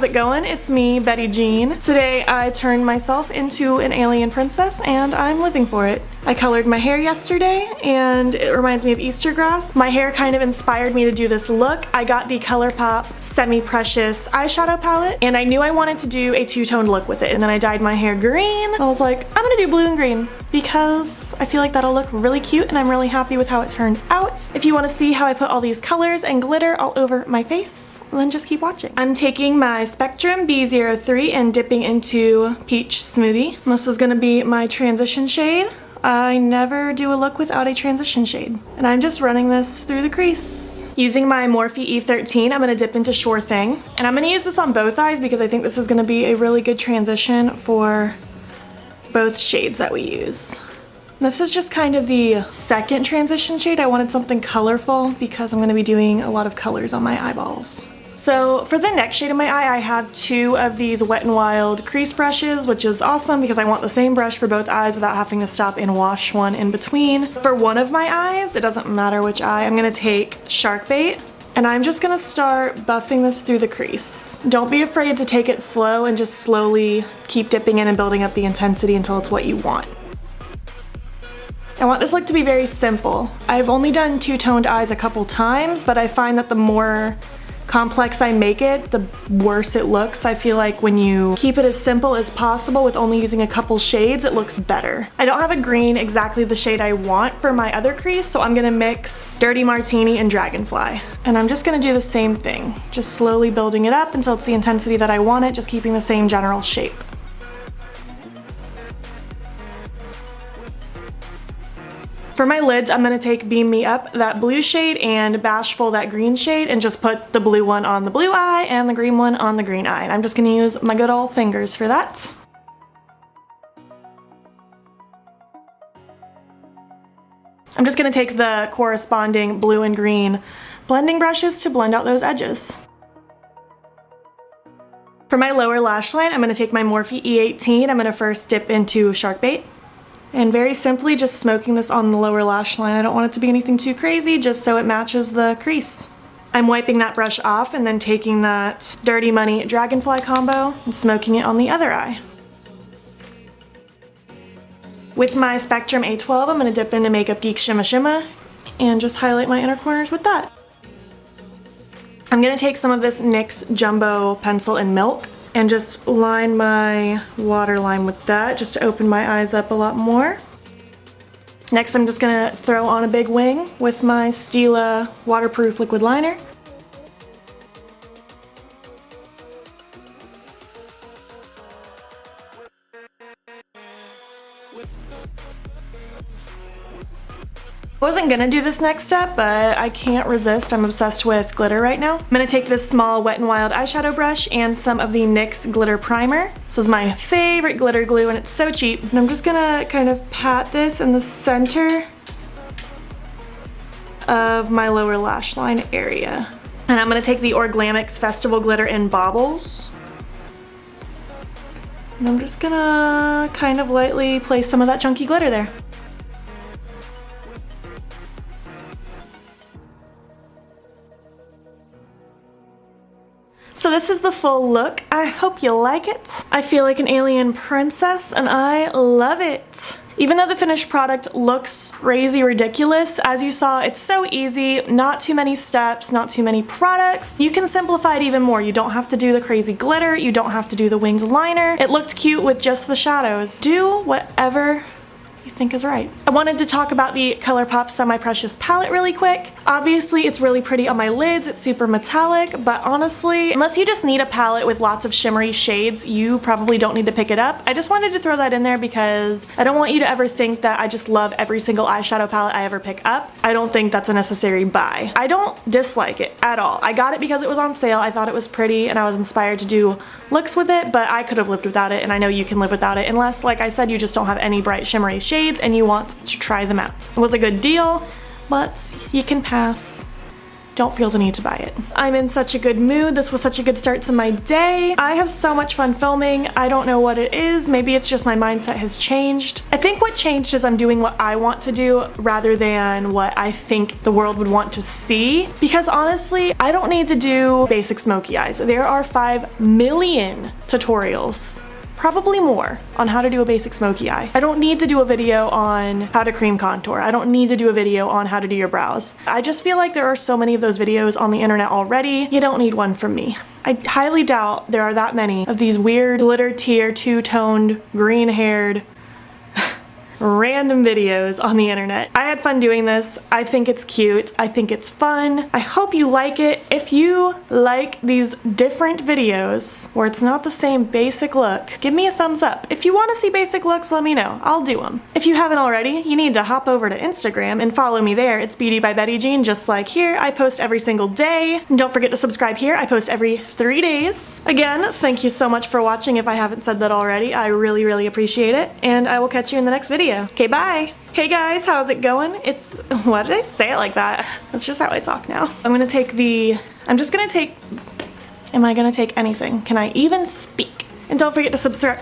it going? It's me, Betty Jean. Today I turned myself into an alien princess and I'm living for it. I colored my hair yesterday and it reminds me of Easter grass. My hair kind of inspired me to do this look. I got the Colourpop Semi Precious eyeshadow palette and I knew I wanted to do a two-toned look with it, and then I dyed my hair green. I was like, I'm gonna do blue and green because I feel like that'll look really cute and I'm really happy with how it turned out. If you want to see how I put all these colors and glitter all over my face, then just keep watching. I'm taking my Spectrum B03 and dipping into Peach Smoothie. This is gonna be my transition shade. I never do a look without a transition shade. And I'm just running this through the crease. Using my Morphe E13, I'm gonna dip into Sure Thing. And I'm gonna use this on both eyes because I think this is gonna be a really good transition for both shades that we use. This is just kind of the second transition shade. I wanted something colorful because I'm gonna be doing a lot of colors on my eyeballs. So for the next shade of my eye, I have two of these Wet n Wild crease brushes, which is awesome because I want the same brush for both eyes without having to stop and wash one in between. For one of my eyes, it doesn't matter which eye, I'm gonna take Shark Bait and I'm just gonna start buffing this through the crease. Don't be afraid to take it slow and just slowly keep dipping in and building up the intensity until it's what you want. I want this look to be very simple. I've only done two-toned eyes a couple times, but I find that the more complex I make it, the worse it looks. I feel like when you keep it as simple as possible with only using a couple shades, it looks better. I don't have a green exactly the shade I want for my other crease, so I'm gonna mix Dirty Martini and Dragonfly. And I'm just gonna do the same thing, just slowly building it up until it's the intensity that I want it, just keeping the same general shape. For my lids, I'm gonna take Beam Me Up, that blue shade, and Bashful, that green shade, and just put the blue one on the blue eye and the green one on the green eye. And I'm just gonna use my good old fingers for that. I'm just gonna take the corresponding blue and green blending brushes to blend out those edges. For my lower lash line, I'm gonna take my Morphe E18. I'm gonna first dip into Shark Bait. And very simply just smoking this on the lower lash line. I don't want it to be anything too crazy, just so it matches the crease. I'm wiping that brush off and then taking that Dirty Money Dragonfly combo and smoking it on the other eye. With my Spectrum A12, I'm going to dip into Makeup Geek Shimma Shimma and just highlight my inner corners with that. I'm going to take some of this NYX Jumbo Pencil in Milk and just line my waterline with that just to open my eyes up a lot more. Next, I'm just gonna throw on a big wing with my Stila waterproof liquid liner. I wasn't gonna do this next step, but I can't resist. I'm obsessed with glitter right now. I'm gonna take this small Wet n Wild eyeshadow brush and some of the NYX Glitter Primer. This is my favorite glitter glue and it's so cheap. And I'm just gonna kind of pat this in the center of my lower lash line area. And I'm gonna take the Orglamix Festival Glitter in Baubles. And I'm just gonna kind of lightly place some of that chunky glitter there. So this is the full look. I hope you like it. I feel like an alien princess and I love it. Even though the finished product looks crazy ridiculous, as you saw, it's so easy, not too many steps, not too many products. You can simplify it even more. You don't have to do the crazy glitter, you don't have to do the winged liner. It looked cute with just the shadows. Do whatever you think is right. I wanted to talk about the Colourpop Semi Precious palette really quick. Obviously, it's really pretty on my lids, it's super metallic, but honestly, unless you just need a palette with lots of shimmery shades, you probably don't need to pick it up. I just wanted to throw that in there because I don't want you to ever think that I just love every single eyeshadow palette I ever pick up. I don't think that's a necessary buy. I don't dislike it at all. I got it because it was on sale, I thought it was pretty, and I was inspired to do looks with it, but I could have lived without it, and I know you can live without it unless, like I said, you just don't have any bright shimmery shades and you want to try them out. It was a good deal, but you can pass. don't feel the need to buy it. I'm in such a good mood. This was such a good start to my day. I have so much fun filming. I don't know what it is. Maybe it's just my mindset has changed. I think what changed is I'm doing what I want to do rather than what I think the world would want to see. Because honestly, I don't need to do basic smoky eyes. There are 5 million tutorials, probably more, on how to do a basic smoky eye. I don't need to do a video on how to cream contour. I don't need to do a video on how to do your brows. I just feel like there are so many of those videos on the internet already. You don't need one from me. I highly doubt there are that many of these weird glitter tear, two-toned, green-haired random videos on the internet. I had fun doing this. I think it's cute. I think it's fun. I hope you like it. If you like these different videos where it's not the same basic look, give me a thumbs up. If you want to see basic looks, let me know. I'll do them. If you haven't already, you need to hop over to Instagram and follow me there. It's Beauty by Betty Jean, just like here. I post every single day. And don't forget to subscribe here. I post every 3 days. Again, thank you so much for watching if I haven't said that already. I really, really appreciate it. And I will catch you in the next video. Okay, bye. Hey guys, how's it going? Why did I say it like that? That's just how I talk now. Am I gonna take anything? Can I even speak? And don't forget to subscribe.